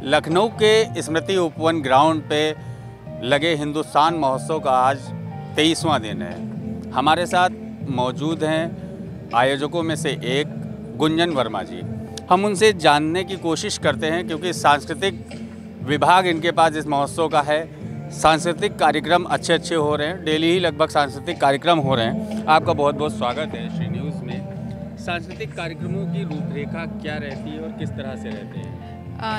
लखनऊ के स्मृति उपवन ग्राउंड पे लगे हिंदुस्तान महोत्सव का आज 23वां दिन है। हमारे साथ मौजूद हैं आयोजकों में से एक गुंजन वर्मा जी। हम उनसे जानने की कोशिश करते हैं क्योंकि सांस्कृतिक विभाग इनके पास इस महोत्सव का है। सांस्कृतिक कार्यक्रम अच्छे हो रहे हैं, डेली ही लगभग सांस्कृतिक कार्यक्रम हो रहे हैं। आपका बहुत बहुत स्वागत है श्री न्यूज़ में। सांस्कृतिक कार्यक्रमों की रूपरेखा क्या रहती है और किस तरह से रहते हैं?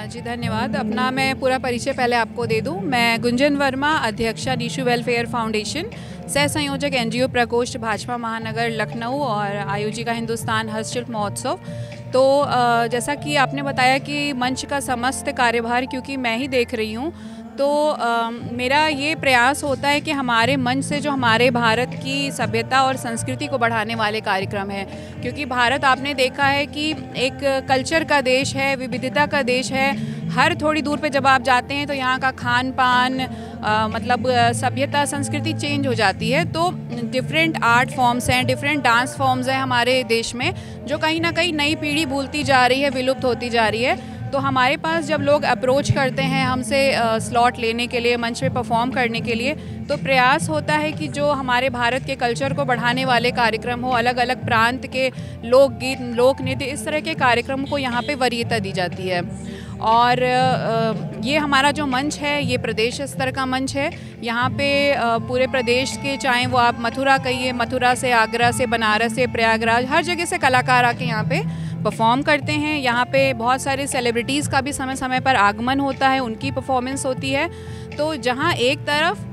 जी धन्यवाद। अपना मैं पूरा परिचय पहले आपको दे दूं। मैं गुंजन वर्मा, अध्यक्षा नीशू वेलफेयर फाउंडेशन, सह संयोजक एनजीओ प्रकोष्ठ भाजपा महानगर लखनऊ और आयोजिका हिंदुस्तान हस्तशिल्प महोत्सव। तो जैसा कि आपने बताया कि मंच का समस्त कार्यभार क्योंकि मैं ही देख रही हूँ, तो मेरा ये प्रयास होता है कि हमारे मंच से जो हमारे भारत की सभ्यता और संस्कृति को बढ़ाने वाले कार्यक्रम है, क्योंकि भारत आपने देखा है कि एक कल्चर का देश है, विविधता का देश है। हर थोड़ी दूर पे जब आप जाते हैं तो यहाँ का खान पान मतलब सभ्यता संस्कृति चेंज हो जाती है। तो डिफरेंट आर्ट फॉर्म्स हैं, डिफरेंट डांस फॉर्म्स हैं हमारे देश में, जो कहीं ना कहीं नई पीढ़ी भूलती जा रही है, विलुप्त होती जा रही है। तो हमारे पास जब लोग अप्रोच करते हैं हमसे स्लॉट लेने के लिए, मंच पे परफॉर्म करने के लिए, तो प्रयास होता है कि जो हमारे भारत के कल्चर को बढ़ाने वाले कार्यक्रम हो, अलग अलग प्रांत के लोकगीत, लोक नृत्य, इस तरह के कार्यक्रम को यहाँ पे वरीयता दी जाती है। और ये हमारा जो मंच है ये प्रदेश स्तर का मंच है। यहाँ पे पूरे प्रदेश के, चाहे वो आप मथुरा कहिए, मथुरा से, आगरा से, बनारस से, प्रयागराज, हर जगह से कलाकार आके यहाँ पे परफॉर्म करते हैं। यहाँ पे बहुत सारे सेलिब्रिटीज़ का भी समय समय पर आगमन होता है, उनकी परफॉर्मेंस होती है। तो जहाँ एक तरफ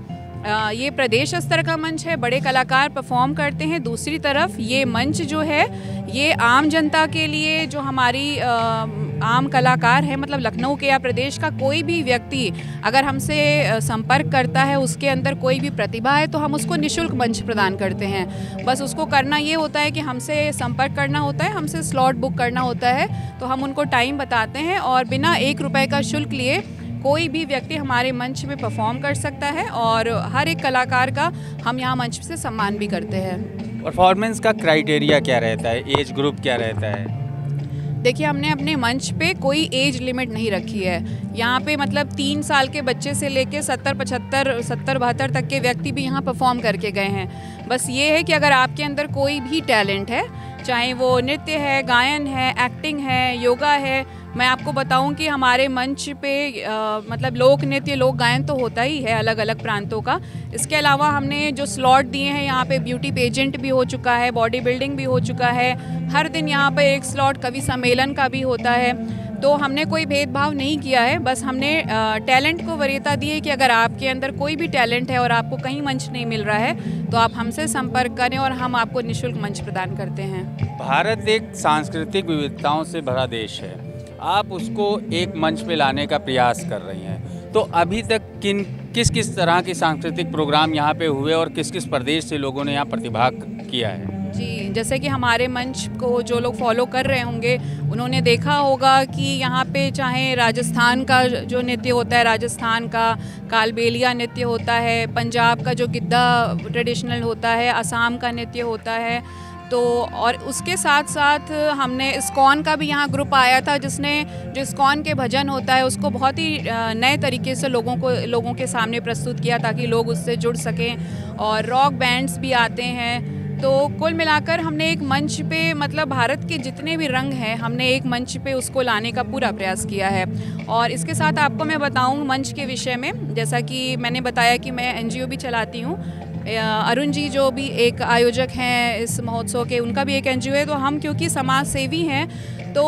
ये प्रदेश स्तर का मंच है, बड़े कलाकार परफॉर्म करते हैं, दूसरी तरफ ये मंच जो है ये आम जनता के लिए, जो हमारी आम कलाकार है, मतलब लखनऊ के या प्रदेश का कोई भी व्यक्ति अगर हमसे संपर्क करता है, उसके अंदर कोई भी प्रतिभा है, तो हम उसको निःशुल्क मंच प्रदान करते हैं। बस उसको करना ये होता है कि हमसे संपर्क करना होता है, हमसे स्लॉट बुक करना होता है, तो हम उनको टाइम बताते हैं और बिना 1 रुपये का शुल्क लिए कोई भी व्यक्ति हमारे मंच में परफॉर्म कर सकता है। और हर एक कलाकार का हम यहाँ मंच से सम्मान भी करते हैं। परफॉर्मेंस का क्राइटेरिया क्या रहता है, एज ग्रुप क्या रहता है? देखिए, हमने अपने मंच पे कोई एज लिमिट नहीं रखी है। यहाँ पे मतलब 3 साल के बच्चे से लेके 70-72 तक के व्यक्ति भी यहाँ परफॉर्म करके गए हैं। बस ये है कि अगर आपके अंदर कोई भी टैलेंट है, चाहे वो नृत्य है, गायन है, एक्टिंग है, योगा है। मैं आपको बताऊं कि हमारे मंच पे मतलब लोक नृत्य, लोक गायन तो होता ही है अलग अलग प्रांतों का। इसके अलावा हमने जो स्लॉट दिए हैं, यहाँ पे ब्यूटी पेजेंट भी हो चुका है, बॉडी बिल्डिंग भी हो चुका है। हर दिन यहाँ पे एक स्लॉट कवि सम्मेलन का भी होता है। तो हमने कोई भेदभाव नहीं किया है, बस हमने टैलेंट को वरीयता दी है कि अगर आपके अंदर कोई भी टैलेंट है और आपको कहीं मंच नहीं मिल रहा है तो आप हमसे संपर्क करें और हम आपको निःशुल्क मंच प्रदान करते हैं। भारत एक सांस्कृतिक विविधताओं से भरा देश है, आप उसको एक मंच पे लाने का प्रयास कर रही हैं। तो अभी तक किस तरह के सांस्कृतिक प्रोग्राम यहाँ पे हुए और किस किस प्रदेश से लोगों ने यहाँ प्रतिभाग किया है? जी, जैसे कि हमारे मंच को जो लोग फॉलो कर रहे होंगे उन्होंने देखा होगा कि यहाँ पे चाहे राजस्थान का जो नृत्य होता है, राजस्थान का कालबेलिया नृत्य होता है, पंजाब का जो गिद्धा ट्रेडिशनल होता है, असम का नृत्य होता है। तो और उसके साथ साथ हमने इस्कॉन का भी यहाँ ग्रुप आया था, जिसने जो इस्कॉन के भजन होता है उसको बहुत ही नए तरीके से लोगों के सामने प्रस्तुत किया ताकि लोग उससे जुड़ सकें। और रॉक बैंड्स भी आते हैं। तो कुल मिलाकर हमने एक मंच पे, मतलब भारत के जितने भी रंग हैं, हमने एक मंच पे उसको लाने का पूरा प्रयास किया है। और इसके साथ आपको मैं बताऊं मंच के विषय में, जैसा कि मैंने बताया कि मैं एनजीओ भी चलाती हूँ। अरुण जी जो भी एक आयोजक हैं इस महोत्सव के, उनका भी एक एनजीओ है। तो हम क्योंकि समाज सेवी हैं, तो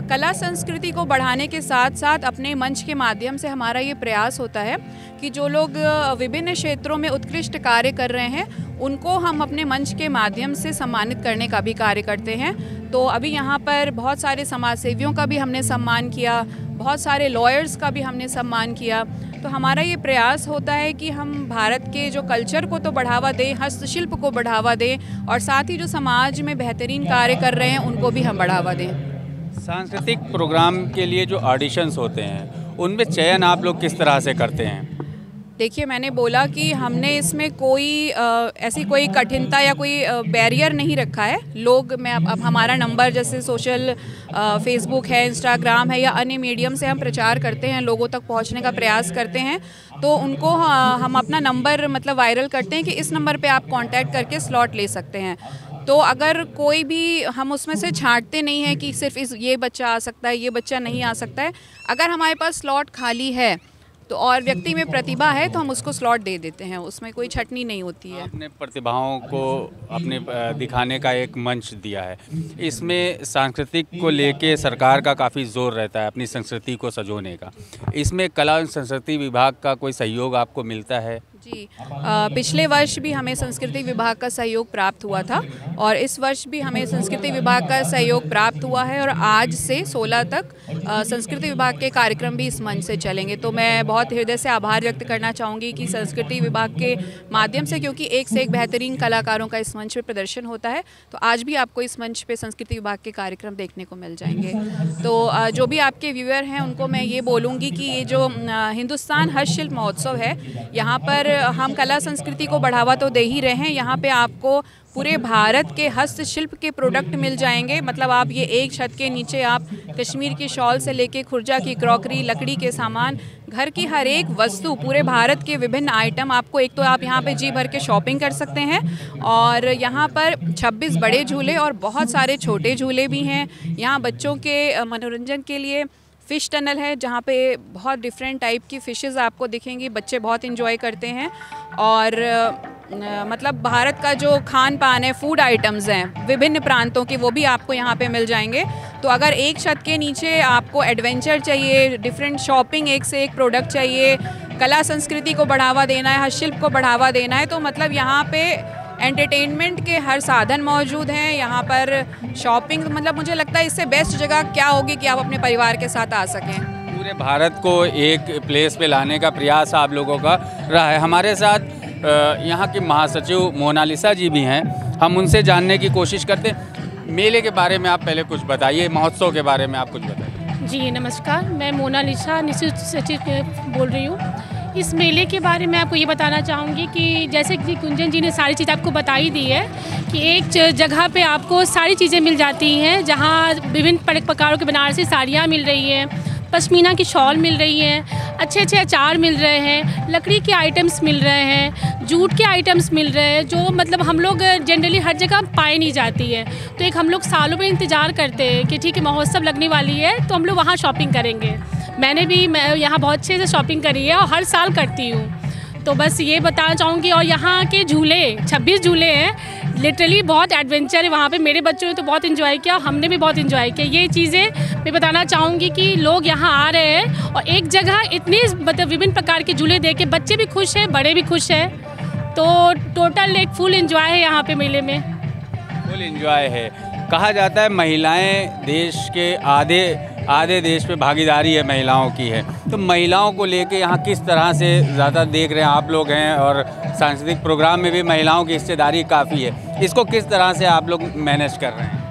कला संस्कृति को बढ़ाने के साथ साथ अपने मंच के माध्यम से हमारा ये प्रयास होता है कि जो लोग विभिन्न क्षेत्रों में उत्कृष्ट कार्य कर रहे हैं उनको हम अपने मंच के माध्यम से सम्मानित करने का भी कार्य करते हैं। तो अभी यहाँ पर बहुत सारे समाज सेवियों का भी हमने सम्मान किया, बहुत सारे लॉयर्स का भी हमने सम्मान किया। तो हमारा ये प्रयास होता है कि हम भारत के जो कल्चर को तो बढ़ावा दें, हस्तशिल्प को बढ़ावा दें और साथ ही जो समाज में बेहतरीन कार्य कर रहे हैं उनको भी हम बढ़ावा दें। सांस्कृतिक प्रोग्राम के लिए जो ऑडिशंस होते हैं उनमें चयन आप लोग किस तरह से करते हैं? देखिए, मैंने बोला कि हमने इसमें कोई ऐसी कोई कठिनता या कोई बैरियर नहीं रखा है। लोग मैं अब हमारा नंबर जैसे सोशल फेसबुक है, इंस्टाग्राम है या अन्य मीडियम से हम प्रचार करते हैं, लोगों तक पहुंचने का प्रयास करते हैं, तो उनको हम अपना नंबर मतलब वायरल करते हैं कि इस नंबर पे आप कांटेक्ट करके स्लॉट ले सकते हैं। तो अगर कोई भी हम उसमें से छांटते नहीं हैं कि सिर्फ ये बच्चा आ सकता है, ये बच्चा नहीं आ सकता है। अगर हमारे पास स्लॉट खाली है तो और व्यक्ति में प्रतिभा है तो हम उसको स्लॉट दे देते हैं, उसमें कोई छटनी नहीं होती है। आपने प्रतिभाओं को अपने दिखाने का एक मंच दिया है। इसमें सांस्कृतिक को लेके सरकार का काफ़ी जोर रहता है अपनी संस्कृति को सजोने का। इसमें कला एवं संस्कृति विभाग का कोई सहयोग आपको मिलता है? जी, पिछले वर्ष भी हमें संस्कृति विभाग का सहयोग प्राप्त हुआ था और इस वर्ष भी हमें संस्कृति विभाग का सहयोग प्राप्त हुआ है और आज से 16 तक संस्कृति विभाग के कार्यक्रम भी इस मंच से चलेंगे। तो मैं बहुत हृदय से आभार व्यक्त करना चाहूँगी कि संस्कृति विभाग के माध्यम से, क्योंकि एक से एक बेहतरीन कलाकारों का इस मंच पे प्रदर्शन होता है, तो आज भी आपको इस मंच पे संस्कृति विभाग के कार्यक्रम देखने को मिल जाएंगे। तो जो भी आपके व्यूअर हैं उनको मैं ये बोलूँगी कि ये जो हिंदुस्तान हस्तशिल्प महोत्सव है, यहाँ पर हम कला संस्कृति को बढ़ावा तो दे ही रहे हैं। यहाँ पे आपको पूरे भारत के हस्तशिल्प के प्रोडक्ट मिल जाएंगे। मतलब आप ये एक छत के नीचे आप कश्मीर की शॉल से लेके खुर्जा की क्रॉकरी, लकड़ी के सामान, घर की हर एक वस्तु, पूरे भारत के विभिन्न आइटम आपको, एक तो आप यहाँ पे जी भर के शॉपिंग कर सकते हैं और यहाँ पर 26 बड़े झूले और बहुत सारे छोटे झूले भी हैं। यहाँ बच्चों के मनोरंजन के लिए फ़िश टनल है जहाँ पे बहुत डिफरेंट टाइप की फ़िशेज़ आपको दिखेंगी, बच्चे बहुत इन्जॉय करते हैं। और मतलब भारत का जो खान पान है, फूड आइटम्स हैं विभिन्न प्रांतों के, वो भी आपको यहाँ पे मिल जाएंगे। तो अगर एक छत के नीचे आपको एडवेंचर चाहिए, डिफरेंट शॉपिंग, एक से एक प्रोडक्ट चाहिए, कला संस्कृति को बढ़ावा देना है, हस्तशिल्प को बढ़ावा देना है, तो मतलब यहाँ पे एंटरटेनमेंट के हर साधन मौजूद हैं। यहाँ पर शॉपिंग, मतलब मुझे लगता है इससे बेस्ट जगह क्या होगी कि आप अपने परिवार के साथ आ सकें। पूरे भारत को एक प्लेस पे लाने का प्रयास आप लोगों का रहा है। हमारे साथ यहाँ की महासचिव मोनालिसा जी भी हैं, हम उनसे जानने की कोशिश करते हैं। मेले के बारे में आप पहले कुछ बताइए, महोत्सव के बारे में आप कुछ बताइए। जी नमस्कार, मैं मोनालिसा निश्चित सचिव बोल रही हूँ। इस मेले के बारे में आपको ये बताना चाहूँगी कि जैसे कि गुंजन जी ने सारी चीज़ आपको बताई दी है कि एक जगह पे आपको सारी चीज़ें मिल जाती हैं, जहाँ विभिन्न प्रकारों के बनारसी साड़ियाँ मिल रही हैं, पश्मीना की शॉल मिल रही हैं, अच्छे अच्छे अचार मिल रहे हैं, लकड़ी के आइटम्स मिल रहे हैं, जूट के आइटम्स मिल रहे हैं, जो मतलब हम लोग जनरली हर जगह पाई नहीं जाती है। तो एक हम लोग सालों में इंतज़ार करते हैं कि ठीक है महोत्सव लगने वाली है तो हम लोग वहाँ शॉपिंग करेंगे। मैंने भी यहाँ बहुत अच्छे से शॉपिंग करी है और हर साल करती हूँ। तो बस ये बताना चाहूँगी। और यहाँ के झूले 26 झूले हैं, लिटरली बहुत एडवेंचर है वहाँ पे। मेरे बच्चों ने तो बहुत इन्जॉय किया, हमने भी बहुत इन्जॉय किया। ये चीज़ें मैं बताना चाहूँगी कि लोग यहाँ आ रहे हैं और एक जगह इतनी मतलब विभिन्न प्रकार के झूले देख के बच्चे भी खुश हैं, बड़े भी खुश हैं। तो टोटल एक फुल इन्जॉय है यहाँ पे मेले में। फुल इन्जॉय है। कहा जाता है महिलाएं देश के आधे देश पे भागीदारी है महिलाओं की है, तो महिलाओं को लेके यहाँ किस तरह से ज़्यादा देख रहे हैं आप लोग हैं और सांस्कृतिक प्रोग्राम में भी महिलाओं की हिस्सेदारी काफ़ी है, इसको किस तरह से आप लोग मैनेज कर रहे हैं?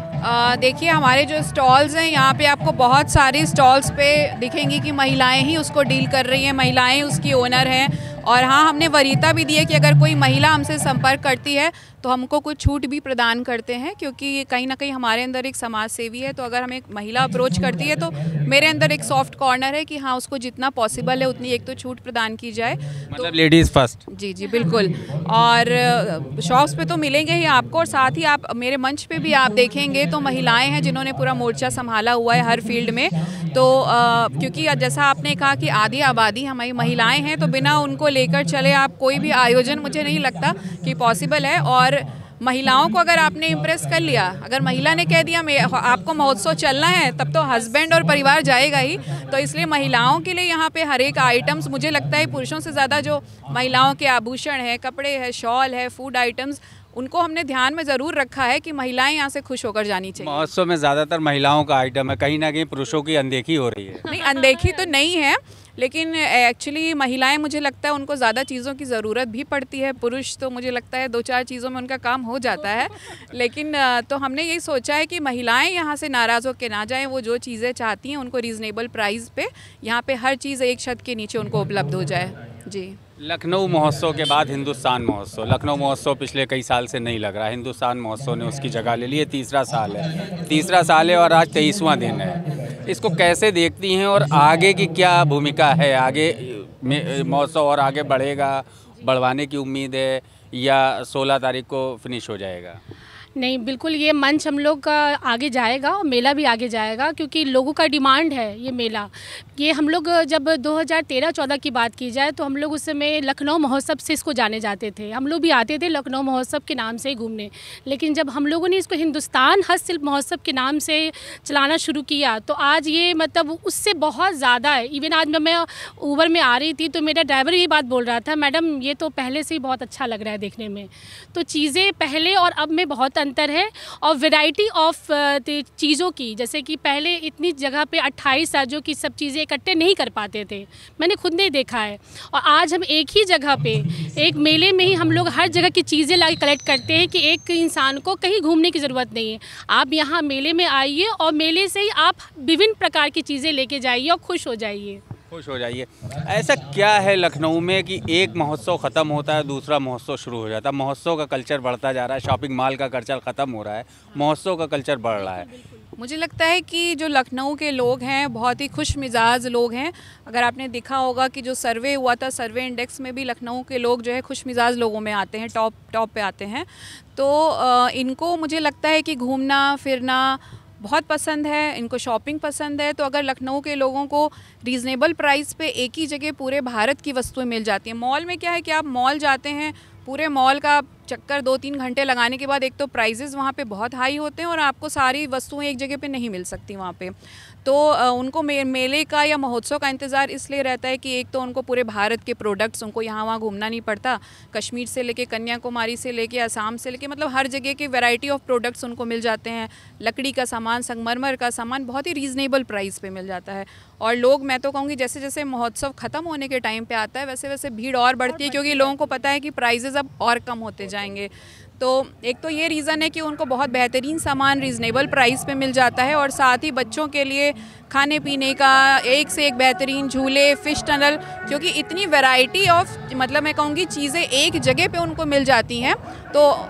देखिए, हमारे जो स्टॉल्स हैं यहाँ पे आपको बहुत सारी स्टॉल्स पे दिखेंगी कि महिलाएं ही उसको डील कर रही हैं, महिलाएं उसकी ओनर हैं। और हाँ, हमने वरीयता भी दी है कि अगर कोई महिला हमसे संपर्क करती है तो हमको कुछ छूट भी प्रदान करते हैं, क्योंकि कहीं ना कहीं हमारे अंदर एक समाज सेवी है। तो अगर हमें एक महिला अप्रोच करती है तो मेरे अंदर एक सॉफ्ट कॉर्नर है कि हाँ, उसको जितना पॉसिबल है उतनी एक तो छूट प्रदान की जाए। मतलब तो लेडीज़ फर्स्ट। जी जी बिल्कुल। और शॉप्स पे तो मिलेंगे ही आपको, और साथ ही आप मेरे मंच पे भी आप देखेंगे तो महिलाएं हैं जिन्होंने पूरा मोर्चा संभाला हुआ है हर फील्ड में। तो क्योंकि जैसा आपने कहा कि आधी आबादी हमारी महिलाएं हैं, तो बिना उनको लेकर चले आप कोई भी आयोजन मुझे नहीं लगता कि पॉसिबल है। और महिलाओं को अगर आपने इम्प्रेस कर लिया, अगर महिला ने कह दिया आपको महोत्सव चलना है, तब तो हस्बैंड और परिवार जाएगा ही। तो इसलिए महिलाओं के लिए यहाँ पे हर एक आइटम्स, मुझे लगता है पुरुषों से ज़्यादा जो महिलाओं के आभूषण है, कपड़े है, शॉल है, फूड आइटम्स, उनको हमने ध्यान में ज़रूर रखा है कि महिलाएं यहाँ से खुश होकर जानी चाहिए। महोत्सव में ज़्यादातर महिलाओं का आइटम है, कहीं ना कहीं पुरुषों की अनदेखी हो रही है। नहीं, अनदेखी तो नहीं है, लेकिन एक्चुअली महिलाएं, मुझे लगता है उनको ज़्यादा चीज़ों की ज़रूरत भी पड़ती है। पुरुष तो मुझे लगता है 2-4 चीज़ों में उनका काम हो जाता है। लेकिन तो हमने यही सोचा है कि महिलाएं यहाँ से नाराज़ होकर ना जाएं, वो जो चीज़ें चाहती हैं उनको रीज़नेबल प्राइस पे यहाँ पे हर चीज़ एक छत के नीचे उनको उपलब्ध हो जाए। जी। लखनऊ महोत्सव के बाद हिंदुस्तान महोत्सव, लखनऊ महोत्सव पिछले कई साल से नहीं लग रहा, हिंदुस्तान महोत्सव ने उसकी जगह ले ली है। तीसरा साल है और आज 23वां दिन है। इसको कैसे देखती हैं और आगे की क्या भूमिका है? आगे महोत्सव और आगे बढ़ेगा, बढ़वाने की उम्मीद है या 16 तारीख को फिनिश हो जाएगा? नहीं, बिल्कुल ये मंच हम लोग का आगे जाएगा और मेला भी आगे जाएगा, क्योंकि लोगों का डिमांड है ये मेला। ये हम लोग जब 2013-14 की बात की जाए तो हम लोग उस समय लखनऊ महोत्सव से इसको जाने जाते थे। हम लोग भी आते थे लखनऊ महोत्सव के नाम से ही घूमने, लेकिन जब हम लोगों ने इसको हिंदुस्तान हस्तशिल्प महोत्सव के नाम से चलाना शुरू किया तो आज ये मतलब उससे बहुत ज़्यादा है। इवन आज मैं ऊबर में आ रही थी तो मेरा ड्राइवर ये बात बोल रहा था, मैडम ये तो पहले से ही बहुत अच्छा लग रहा है देखने में। तो चीज़ें पहले और अब में बहुत अंतर है और वैरायटी ऑफ चीज़ों की, जैसे कि पहले इतनी जगह पे 28 राज्यों की सब चीज़ें इकट्ठे नहीं कर पाते थे, मैंने खुद नहीं देखा है। और आज हम एक ही जगह पे एक मेले में ही हम लोग हर जगह की चीज़ें ला कलेक्ट करते हैं कि एक इंसान को कहीं घूमने की ज़रूरत नहीं है। आप यहाँ मेले में आइए और मेले से ही आप विभिन्न प्रकार की चीज़ें लेके जाइए और खुश हो जाइए। ऐसा क्या है लखनऊ में कि एक महोत्सव ख़त्म होता है, दूसरा महोत्सव शुरू हो जाता है? महोत्सव का कल्चर बढ़ता जा रहा है, शॉपिंग मॉल का कल्चर ख़त्म हो रहा है, महोत्सव का कल्चर बढ़ रहा है। मुझे लगता है कि जो लखनऊ के लोग हैं बहुत ही खुश मिजाज लोग हैं। अगर आपने देखा होगा कि जो सर्वे हुआ था, सर्वे इंडेक्स में भी लखनऊ के लोग जो है खुश मिजाज लोगों में आते हैं, टॉप पे आते हैं। तो इनको मुझे लगता है कि घूमना फिरना बहुत पसंद है, इनको शॉपिंग पसंद है। तो अगर लखनऊ के लोगों को रीज़नेबल प्राइस पे एक ही जगह पूरे भारत की वस्तुएं मिल जाती हैं। मॉल में क्या है कि आप मॉल जाते हैं, पूरे मॉल का चक्कर 2-3 घंटे लगाने के बाद एक तो प्राइजेज़ वहाँ पे बहुत हाई होते हैं और आपको सारी वस्तुएं एक जगह पे नहीं मिल सकती वहाँ पे। तो उनको मेले का या महोत्सव का इंतज़ार इसलिए रहता है कि एक तो उनको पूरे भारत के प्रोडक्ट्स, उनको यहाँ वहाँ घूमना नहीं पड़ता। कश्मीर से लेके कन्याकुमारी से लेके असम से लेके मतलब हर जगह के वैरायटी ऑफ प्रोडक्ट्स उनको मिल जाते हैं। लकड़ी का सामान, संगमरमर का सामान बहुत ही रीज़नेबल प्राइस पे मिल जाता है। और लोग, मैं तो कहूँगी जैसे जैसे महोत्सव ख़त्म होने के टाइम पे आता है वैसे वैसे भीड़ और बढ़ती है, क्योंकि लोगों को पता है कि प्राइजेज़ अब और कम होते जाएंगे। तो एक तो ये रीज़न है कि उनको बहुत बेहतरीन सामान रीज़नेबल प्राइस पे मिल जाता है और साथ ही बच्चों के लिए खाने पीने का एक से एक बेहतरीन झूले, फ़िश टनल, क्योंकि इतनी वैरायटी ऑफ मतलब मैं कहूँगी चीज़ें एक जगह पे उनको मिल जाती हैं। तो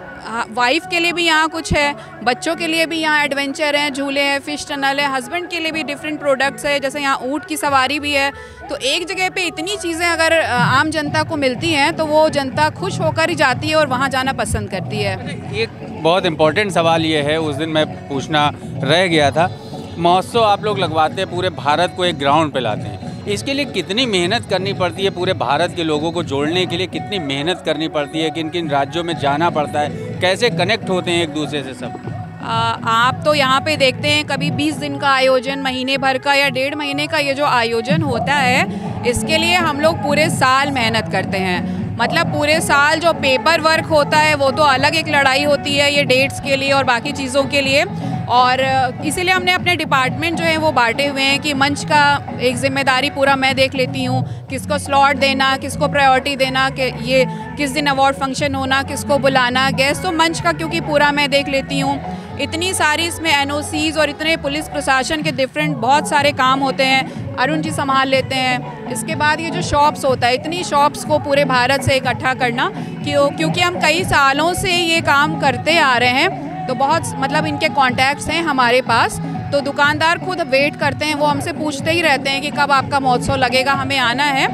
वाइफ के लिए भी यहाँ कुछ है, बच्चों के लिए भी यहाँ एडवेंचर हैं, झूले हैं, फ़िश टनल है, हस्बैंड के लिए भी डिफरेंट प्रोडक्ट्स है, जैसे यहाँ ऊँट की सवारी भी है। तो एक जगह पे इतनी चीज़ें अगर आम जनता को मिलती हैं तो वो जनता खुश होकर ही जाती है और वहाँ जाना पसंद करती है। एक बहुत इम्पोर्टेंट सवाल ये है, उस दिन मैं पूछना रह गया था, महोत्सव आप लोग लगवाते हैं, पूरे भारत को एक ग्राउंड पे लाते हैं, इसके लिए कितनी मेहनत करनी पड़ती है? पूरे भारत के लोगों को जोड़ने के लिए कितनी मेहनत करनी पड़ती है? किन किन राज्यों में जाना पड़ता है? कैसे कनेक्ट होते हैं एक दूसरे से सब? आप तो यहाँ पे देखते हैं कभी 20 दिन का आयोजन, महीने भर का या 1.5 महीने का ये जो आयोजन होता है, इसके लिए हम लोग पूरे साल मेहनत करते हैं। मतलब पूरे साल जो पेपर वर्क होता है वो तो अलग एक लड़ाई होती है, ये डेट्स के लिए और बाकी चीज़ों के लिए। और इसीलिए हमने अपने डिपार्टमेंट जो है वो बांटे हुए हैं कि मंच का एक जिम्मेदारी पूरा मैं देख लेती हूँ, किसको स्लॉट देना, किसको प्रायोरिटी देना, कि ये किस दिन अवार्ड फंक्शन होना, किसको बुलाना, गेस्ट, तो मंच का क्योंकि पूरा मैं देख लेती हूँ। इतनी सारी इसमें NOCs और इतने पुलिस प्रशासन के डिफरेंट बहुत सारे काम होते हैं, अरुण जी संभाल लेते हैं। इसके बाद ये जो शॉप्स होता है, इतनी शॉप्स को पूरे भारत से इकट्ठा करना, क्योंकि हम कई सालों से ये काम करते आ रहे हैं, तो बहुत मतलब इनके कॉन्टैक्ट्स हैं हमारे पास। तो दुकानदार खुद वेट करते हैं, वो हमसे पूछते ही रहते हैं कि कब आपका महोत्सव लगेगा, हमें आना है।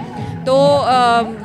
तो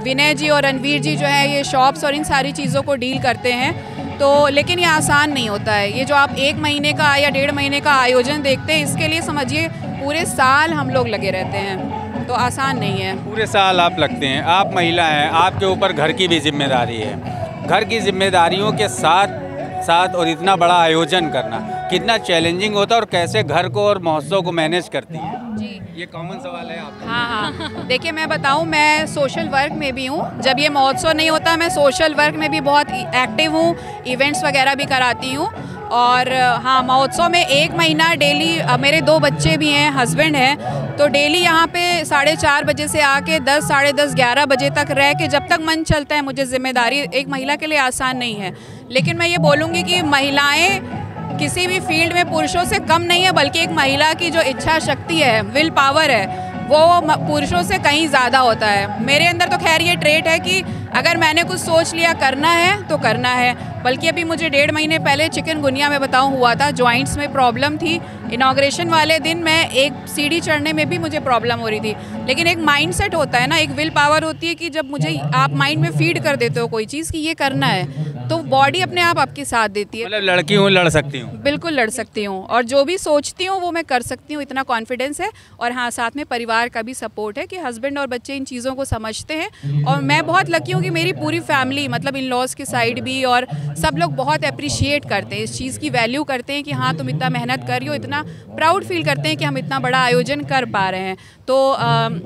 विनय जी और रणवीर जी जो है ये शॉप्स और इन सारी चीज़ों को डील करते हैं। तो लेकिन ये आसान नहीं होता है, ये जो आप 1 महीने का या 1.5 महीने का आयोजन देखते हैं, इसके लिए समझिए पूरे साल हम लोग लगे रहते हैं, तो आसान नहीं है। पूरे साल आप लगते हैं, आप महिला हैं, आपके ऊपर घर की भी जिम्मेदारी है। घर की जिम्मेदारियों के साथ साथ और इतना बड़ा आयोजन करना कितना चैलेंजिंग होता है और कैसे घर को और महोत्सव को मैनेज करती है? जी, ये कॉमन सवाल है आपका। हाँ, देखिए मैं बताऊँ, मैं सोशल वर्क में भी हूँ। जब ये महोत्सव नहीं होता मैं सोशल वर्क में भी बहुत एक्टिव हूँ, इवेंट्स वगैरह भी कराती हूँ। और हाँ, महोत्सव में 1 महीना डेली, मेरे 2 बच्चे भी हैं, हस्बैंड हैं, तो डेली यहाँ पे 4:30 बजे से आके 10, साढ़े 10, 11 बजे तक रह के जब तक मंच चलता है, मुझे जिम्मेदारी एक महिला के लिए आसान नहीं है। लेकिन मैं ये बोलूँगी कि महिलाएं किसी भी फील्ड में पुरुषों से कम नहीं है, बल्कि एक महिला की जो इच्छा शक्ति है, विल पावर है, वो पुरुषों से कहीं ज़्यादा होता है। मेरे अंदर तो खैर ये ट्रेट है कि अगर मैंने कुछ सोच लिया करना है तो करना है। बल्कि अभी मुझे 1.5 महीने पहले चिकनगुनिया में बताऊँ हुआ था, जॉइंट्स में प्रॉब्लम थी। इनाग्रेशन वाले दिन मैं एक सीढ़ी चढ़ने में भी मुझे प्रॉब्लम हो रही थी, लेकिन एक माइंडसेट होता है ना, एक विल पावर होती है कि जब मुझे आप माइंड में फीड कर देते हो कोई चीज़ कि ये करना है, तो बॉडी अपने आप आपके साथ देती है। मतलब लड़की हूँ, लड़ सकती हूँ। बिल्कुल लड़ सकती हूँ, और जो भी सोचती हूँ वो मैं कर सकती हूँ, इतना कॉन्फिडेंस है। और हाँ, साथ में परिवार का भी सपोर्ट है कि हस्बैंड और बच्चे इन चीज़ों को समझते हैं। और मैं बहुत लकी हूँ कि मेरी पूरी फैमिली, मतलब इन लॉज की साइड भी, और सब लोग बहुत अप्रिशिएट करते हैं, इस चीज़ की वैल्यू करते हैं कि हाँ तुम इतना मेहनत कर रही हो, इतना प्राउड फील करते हैं कि हम इतना बड़ा आयोजन कर पा रहे हैं। तो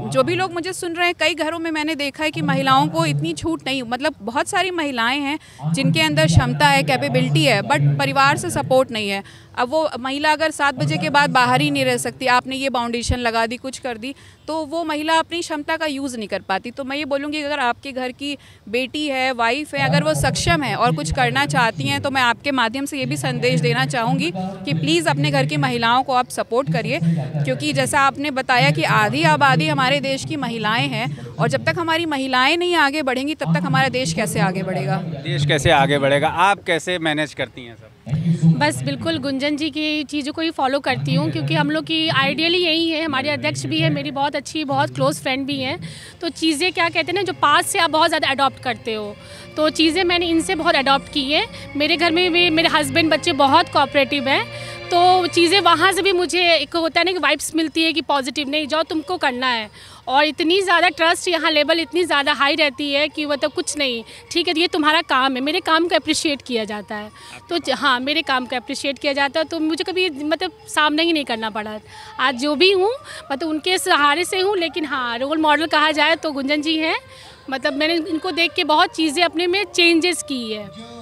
जो भी लोग मुझे सुन रहे हैं, कई घरों में मैंने देखा है कि महिलाओं को इतनी छूट नहीं, मतलब बहुत सारी महिलाएं हैं जिनके अंदर क्षमता है, कैपेबिलिटी है, बट परिवार से सपोर्ट नहीं है। अब वो महिला अगर 7 बजे के बाद बाहर ही नहीं रह सकती, आपने ये बाउंडेशन लगा दी, कुछ कर दी, तो वो महिला अपनी क्षमता का यूज़ नहीं कर पाती। तो मैं ये बोलूँगी अगर आपके घर की बेटी है, वाइफ है, अगर वो सक्षम है और कुछ करना चाहती हैं, तो मैं आपके माध्यम से ये भी संदेश देना चाहूँगी कि प्लीज़ अपने घर की महिलाओं को आप सपोर्ट करिए। क्योंकि जैसा आपने बताया कि आधी आबादी हमारे देश की महिलाएं हैं, और जब तक हमारी महिलाएं नहीं आगे बढ़ेंगी तब तक हमारा देश कैसे आगे बढ़ेगा? देश कैसे आगे बढ़ेगा? आप कैसे मैनेज करती हैं सब? बस बिल्कुल गुंजन जी की चीज़ों को ही फॉलो करती हूँ, क्योंकि हम लोग की आइडियली यही है। हमारे अध्यक्ष भी है, मेरी बहुत अच्छी, बहुत क्लोज फ्रेंड भी हैं। तो चीज़ें क्या कहते हैं ना, जो पास से आप बहुत ज़्यादा अडॉप्ट करते हो, तो चीज़ें मैंने इनसे बहुत अडॉप्ट की है। मेरे घर में भी मेरे हस्बैंड, बच्चे बहुत कोऑपरेटिव हैं, तो चीज़ें वहाँ से भी मुझे एक होता है ना कि वाइब्स मिलती है कि पॉजिटिव, नहीं जाओ तुमको करना है। और इतनी ज़्यादा ट्रस्ट यहाँ लेवल इतनी ज़्यादा हाई रहती है कि मतलब कुछ नहीं, ठीक है ये तुम्हारा काम है, मेरे काम को अप्रिशिएट किया जाता है। तो हाँ, मेरे काम को अप्रिशिएट किया जाता है, तो मुझे कभी मतलब सामना ही नहीं करना पड़ा। आज जो भी हूँ मतलब उनके सहारे से हूँ, लेकिन हाँ रोल मॉडल कहा जाए तो गुंजन जी हैं। मतलब मैंने इनको देख के बहुत चीज़ें अपने में चेंजेस की है।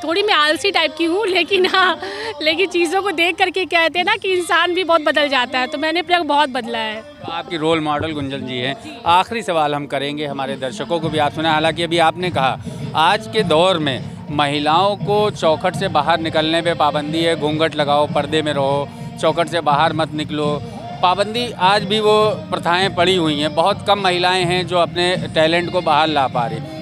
थोड़ी मैं आलसी टाइप की हूँ, लेकिन हाँ, लेकिन चीज़ों को देख करके कहते हैं ना कि इंसान भी बहुत बदल जाता है, तो मैंने अपना बहुत बदला है। आपकी रोल मॉडल गुंजन जी हैं। आखिरी सवाल हम करेंगे, हमारे दर्शकों को भी आप सुना। हालांकि अभी आपने कहा आज के दौर में महिलाओं को चौखट से बाहर निकलने पे पाबंदी है, घूंघट लगाओ, पर्दे में रहो, चौखट से बाहर मत निकलो, पाबंदी आज भी वो प्रथाएं पड़ी हुई हैं। बहुत कम महिलाएं हैं जो अपने टैलेंट को बाहर ला पा रही।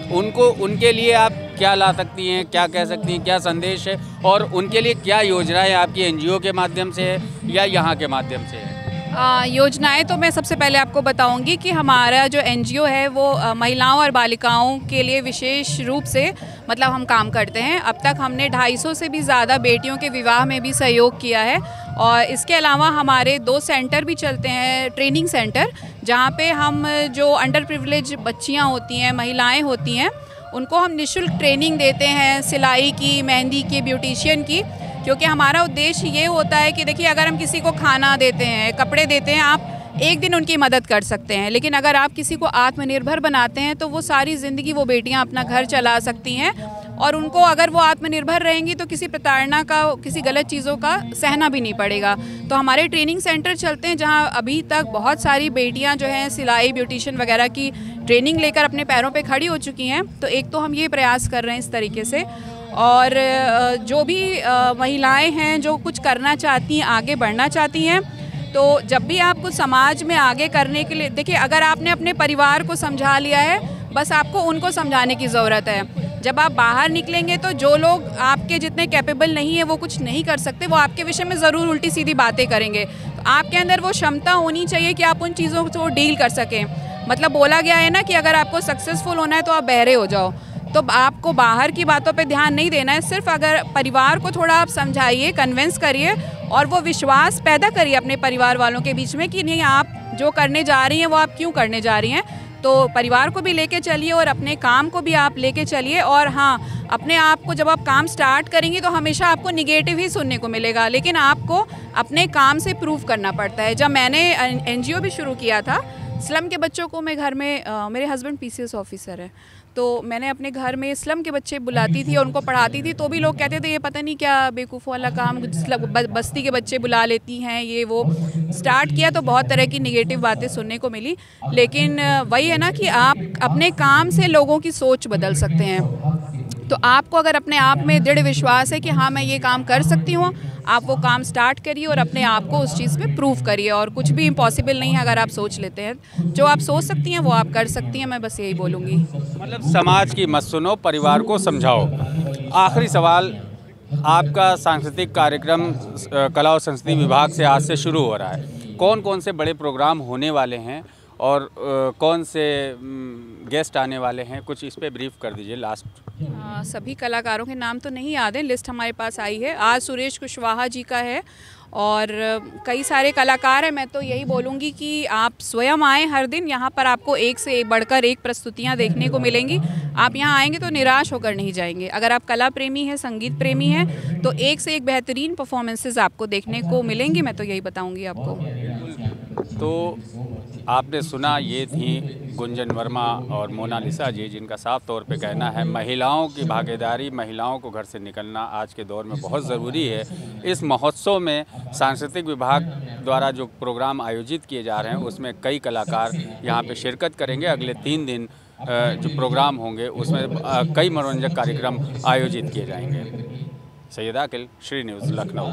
उनके लिए आप क्या ला सकती हैं, क्या कह सकती हैं, क्या संदेश है, और उनके लिए क्या योजनाएं आपकी एनजीओ के माध्यम से है या यहाँ के माध्यम से है? योजनाएं तो मैं सबसे पहले आपको बताऊंगी कि हमारा जो एनजीओ है वो महिलाओं और बालिकाओं के लिए विशेष रूप से मतलब हम काम करते हैं। अब तक हमने 250 से भी ज़्यादा बेटियों के विवाह में भी सहयोग किया है। और इसके अलावा हमारे 2 सेंटर भी चलते हैं, ट्रेनिंग सेंटर, जहाँ पे हम जो अंडर प्रिविलेज बच्चियाँ होती हैं, महिलाएँ होती हैं, उनको हम निःशुल्क ट्रेनिंग देते हैं, सिलाई की, मेहंदी की, ब्यूटिशियन की। क्योंकि हमारा उद्देश्य ये होता है कि देखिए, अगर हम किसी को खाना देते हैं, कपड़े देते हैं, आप एक दिन उनकी मदद कर सकते हैं, लेकिन अगर आप किसी को आत्मनिर्भर बनाते हैं तो वो सारी ज़िंदगी वो बेटियां अपना घर चला सकती हैं। और उनको अगर वो आत्मनिर्भर रहेंगी तो किसी प्रताड़ना का, किसी गलत चीज़ों का सहना भी नहीं पड़ेगा। तो हमारे ट्रेनिंग सेंटर चलते हैं जहाँ अभी तक बहुत सारी बेटियाँ जो हैं सिलाई, ब्यूटिशियन वगैरह की ट्रेनिंग लेकर अपने पैरों पर खड़ी हो चुकी हैं। तो एक तो हम ये प्रयास कर रहे हैं इस तरीके से। और जो भी महिलाएं हैं जो कुछ करना चाहती हैं, आगे बढ़ना चाहती हैं, तो जब भी आपको समाज में आगे करने के लिए, देखिए अगर आपने अपने परिवार को समझा लिया है, बस आपको उनको समझाने की ज़रूरत है। जब आप बाहर निकलेंगे तो जो लोग आपके जितने कैपेबल नहीं है, वो कुछ नहीं कर सकते, वो आपके विषय में ज़रूर उल्टी सीधी बातें करेंगे। तो आपके अंदर वो क्षमता होनी चाहिए कि आप उन चीज़ों को डील कर सकें। मतलब बोला गया है ना कि अगर आपको सक्सेसफुल होना है तो आप बहरे हो जाओ। तो आपको बाहर की बातों पे ध्यान नहीं देना है, सिर्फ अगर परिवार को थोड़ा आप समझाइए, कन्विंस करिए, और वो विश्वास पैदा करिए अपने परिवार वालों के बीच में कि नहीं, आप जो करने जा रही हैं वो आप क्यों करने जा रही हैं। तो परिवार को भी लेके चलिए और अपने काम को भी आप लेके चलिए। और हाँ, अपने आप को जब आप काम स्टार्ट करेंगी तो हमेशा आपको निगेटिव ही सुनने को मिलेगा, लेकिन आपको अपने काम से प्रूव करना पड़ता है। जब मैंने एनजीओ भी शुरू किया था, स्लम के बच्चों को मैं घर में, मेरे हस्बैंड पीसीएस ऑफिसर है, तो मैंने अपने घर में स्लम के बच्चे बुलाती थी और उनको पढ़ाती थी। तो भी लोग कहते थे ये पता नहीं क्या बेवकूफ़ वाला काम, बस्ती के बच्चे बुला लेती हैं, ये वो। स्टार्ट किया तो बहुत तरह की निगेटिव बातें सुनने को मिली, लेकिन वही है ना कि आप अपने काम से लोगों की सोच बदल सकते हैं। तो आपको अगर अपने आप में दृढ़ विश्वास है कि हाँ मैं ये काम कर सकती हूँ, आप वो काम स्टार्ट करिए और अपने आप को उस चीज़ में प्रूव करिए। और कुछ भी इम्पॉसिबल नहीं है अगर आप सोच लेते हैं। जो आप सोच सकती हैं वो आप कर सकती हैं, मैं बस यही बोलूँगी। मतलब समाज की मत सुनो, परिवार को समझाओ। आखिरी सवाल, आपका सांस्कृतिक कार्यक्रम कला और संस्कृति विभाग से आज से शुरू हो रहा है। कौन कौन से बड़े प्रोग्राम होने वाले हैं और कौन से गेस्ट आने वाले हैं, कुछ इस पे ब्रीफ कर दीजिए लास्ट। सभी कलाकारों के नाम तो नहीं याद है, लिस्ट हमारे पास आई है। आज सुरेश कुशवाहा जी का है और कई सारे कलाकार हैं। मैं तो यही बोलूँगी कि आप स्वयं आएँ हर दिन, यहाँ पर आपको एक से बढ़कर एक प्रस्तुतियाँ देखने को मिलेंगी। आप यहाँ आएंगे तो निराश होकर नहीं जाएंगे। अगर आप कला प्रेमी हैं, संगीत प्रेमी हैं, तो एक से एक बेहतरीन परफॉर्मेंसेस आपको देखने को मिलेंगी। मैं तो यही बताऊँगी आपको। तो आपने सुना, ये थी गुंजन वर्मा और मोनालिसा जी, जिनका साफ तौर पे कहना है महिलाओं की भागीदारी, महिलाओं को घर से निकलना आज के दौर में बहुत ज़रूरी है। इस महोत्सव में सांस्कृतिक विभाग द्वारा जो प्रोग्राम आयोजित किए जा रहे हैं उसमें कई कलाकार यहाँ पे शिरकत करेंगे। अगले 3 दिन जो प्रोग्राम होंगे उसमें कई मनोरंजक कार्यक्रम आयोजित किए जाएंगे। सैयद आकिल, श्री न्यूज़, लखनऊ।